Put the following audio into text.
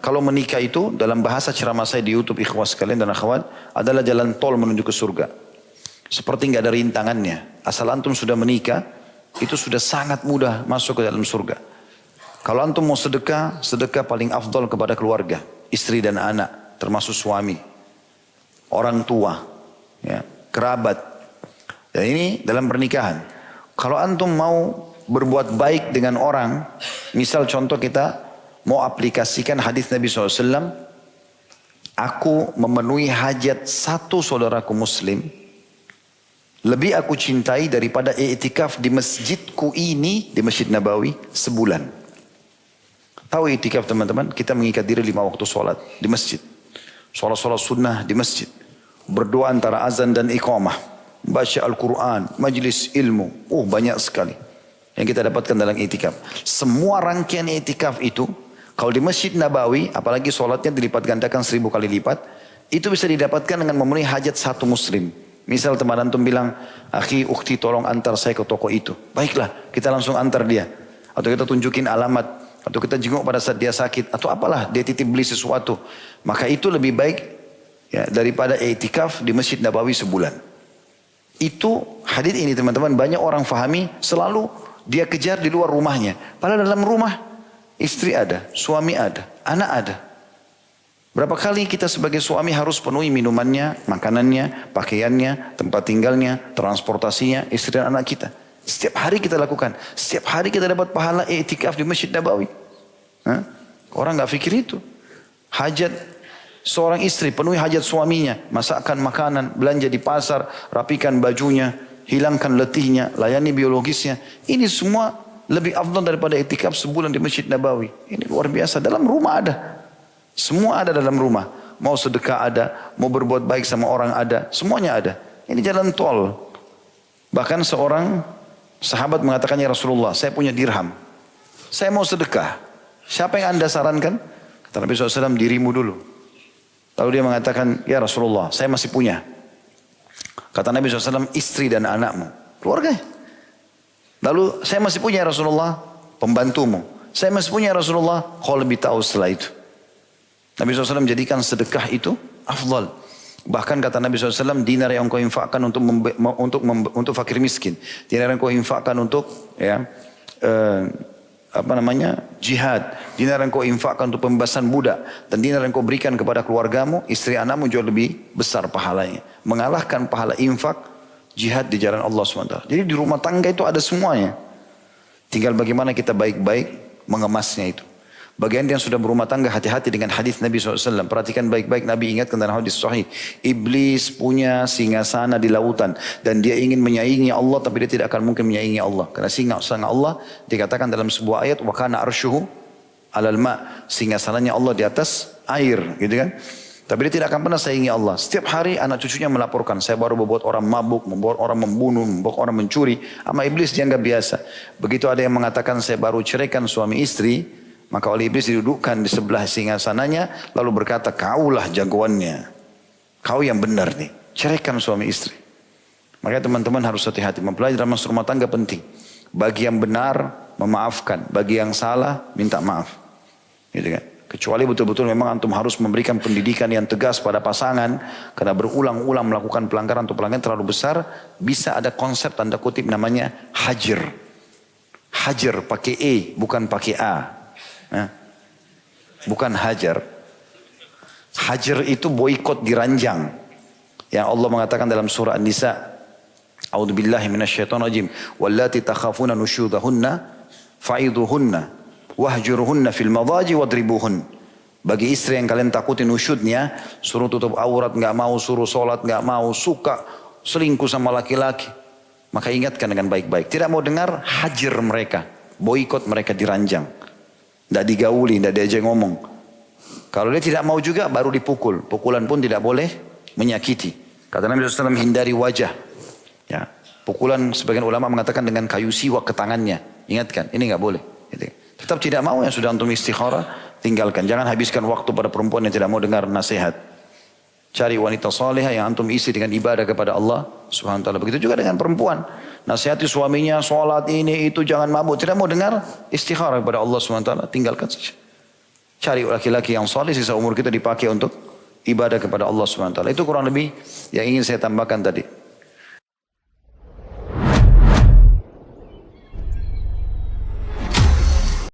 kalau menikah itu dalam bahasa ceramah saya di YouTube ikhwas sekalian dan akhwat adalah jalan tol menuju ke surga. Seperti nggak ada rintangannya. Asal antum sudah menikah, itu sudah sangat mudah masuk ke dalam surga. Kalau antum mau sedekah, sedekah paling afdol kepada keluarga, istri dan anak, termasuk suami, orang tua, ya, kerabat. Dan ini dalam pernikahan. Kalau antum mau berbuat baik dengan orang, misal contoh kita mau aplikasikan hadis Nabi SAW, aku memenuhi hajat satu saudaraku muslim, lebih aku cintai daripada i'tikaf di masjidku ini, di Masjid Nabawi, sebulan. Tahu i'tikaf teman-teman? Kita mengikat diri 5 waktu sholat di masjid. Sholat-sholat sunnah di masjid. Berdoa antara azan dan iqamah. Baca Al-Quran, majlis ilmu. Banyak sekali yang kita dapatkan dalam i'tikaf. Semua rangkaian i'tikaf itu, kalau di Masjid Nabawi, apalagi sholatnya dilipat gandakan 1000 kali lipat, itu bisa didapatkan dengan memenuhi hajat satu muslim. Misal teman antum bilang, akhi, ukhti tolong antar saya ke toko itu. Baiklah, kita langsung antar dia. Atau kita tunjukin alamat. Atau kita jenguk pada saat dia sakit. Atau apalah, dia titip beli sesuatu. Maka itu lebih baik ya, daripada i'tikaf di Masjid Nabawi sebulan. Itu hadis ini teman-teman banyak orang fahami selalu dia kejar di luar rumahnya. Padahal dalam rumah istri ada, suami ada, anak ada. Berapa kali kita sebagai suami harus penuhi minumannya, makanannya, pakaiannya, tempat tinggalnya, transportasinya, istri dan anak kita. Setiap hari kita lakukan. Setiap hari kita dapat pahala i'tikaf di Masjid Nabawi. Orang nggak pikir itu. Hajat seorang istri, penuhi hajat suaminya. Masakkan makanan, belanja di pasar, rapikan bajunya, hilangkan letihnya, layani biologisnya. Ini semua lebih afdal daripada i'tikaf sebulan di Masjid Nabawi. Ini luar biasa. Dalam rumah ada. Semua ada dalam rumah. Mau sedekah ada, mau berbuat baik sama orang ada, semuanya ada. Ini jalan tol. Bahkan seorang sahabat mengatakan, ya Rasulullah, saya punya dirham. Saya mau sedekah. Siapa yang anda sarankan? Kata Nabi SAW, dirimu dulu. Lalu dia mengatakan, ya Rasulullah, saya masih punya. Kata Nabi SAW, istri dan anakmu. Keluarga. Lalu, saya masih punya ya Rasulullah, pembantumu. Saya masih punya ya Rasulullah, kau lebih tahu setelah itu. Nabi SAW menjadikan sedekah itu afdal. Bahkan kata Nabi SAW, dinar yang kau infakkan untuk fakir miskin. Dinar yang kau infakkan untuk jihad. Dinar yang kau infakkan untuk pembebasan budak. Dan dinar yang kau berikan kepada keluargamu, istri anakmu jauh lebih besar pahalanya. Mengalahkan pahala infak, jihad di jalan Allah SWT. Jadi di rumah tangga itu ada semuanya. Tinggal bagaimana kita baik-baik mengemasnya itu. Bagian yang sudah berumah tangga, hati-hati dengan hadis Nabi SAW. Perhatikan baik-baik, Nabi ingatkan dalam hadis sahih. Iblis punya singgasana di lautan. Dan dia ingin menyaingi Allah, tapi dia tidak akan mungkin menyaingi Allah. Karena singgasana Allah dikatakan dalam sebuah ayat, wa kana arshuhu alal ma. Singgasananya Allah di atas air. Gitu kan? Tapi dia tidak akan pernah saingi Allah. Setiap hari anak cucunya melaporkan, saya baru membuat orang mabuk, membuat orang membunuh, membuat orang mencuri. Sama iblis dianggap biasa. Begitu ada yang mengatakan, saya baru ceraikan suami istri, maka oleh iblis didudukkan di sebelah singgasananya, lalu berkata, kaulah jagoannya. Kau yang benar nih. Ceraikan suami istri. Makanya teman-teman harus hati-hati. Mempelajari dalam rumah tangga penting. Bagi yang benar, memaafkan. Bagi yang salah, minta maaf. Gitu kan? Kecuali betul-betul memang antum harus memberikan pendidikan yang tegas pada pasangan. Karena berulang-ulang melakukan pelanggaran atau pelanggaran terlalu besar. Bisa ada konsep tanda kutip namanya hajir. Hajir pakai E, bukan pakai A. Bukan hajar. Hajar itu boikot, diranjang. Yang Allah mengatakan dalam surah An-Nisa, a'udzubillahi minasyaitonirrajim, wallati takhafuna nusyudahunna fa'idhuhunna wahjuruhunna fil madaji wadribuhun. Bagi istri yang kalian takuti nusyudnya, suruh tutup aurat enggak mau, suruh salat enggak mau, suka selingkuh sama laki-laki, maka ingatkan dengan baik-baik. Tidak mau dengar, hajar mereka, boikot mereka, diranjang. Tidak digauli, tidak diajak ngomong. Kalau dia tidak mau juga baru dipukul. Pukulan pun tidak boleh menyakiti. Kata Nabi SAW, hindari wajah. Ya. Pukulan sebagian ulama mengatakan dengan kayu siwak ke tangannya. Ingatkan, ini nggak boleh. Tetap tidak mau yang sudah antum istikharah, tinggalkan. Jangan habiskan waktu pada perempuan yang tidak mau dengar nasihat. Cari wanita salihah yang antum isi dengan ibadah kepada Allah Subhanahu wa taala. Begitu juga dengan perempuan. Nasihati suaminya, sholat ini itu jangan mabuk. Tidak mau dengar, istikharah kepada Allah Subhanahu wa taala, tinggalkan saja. Cari laki-laki yang soleh, sisa umur kita dipakai untuk ibadah kepada Allah SWT. Itu kurang lebih yang ingin saya tambahkan tadi.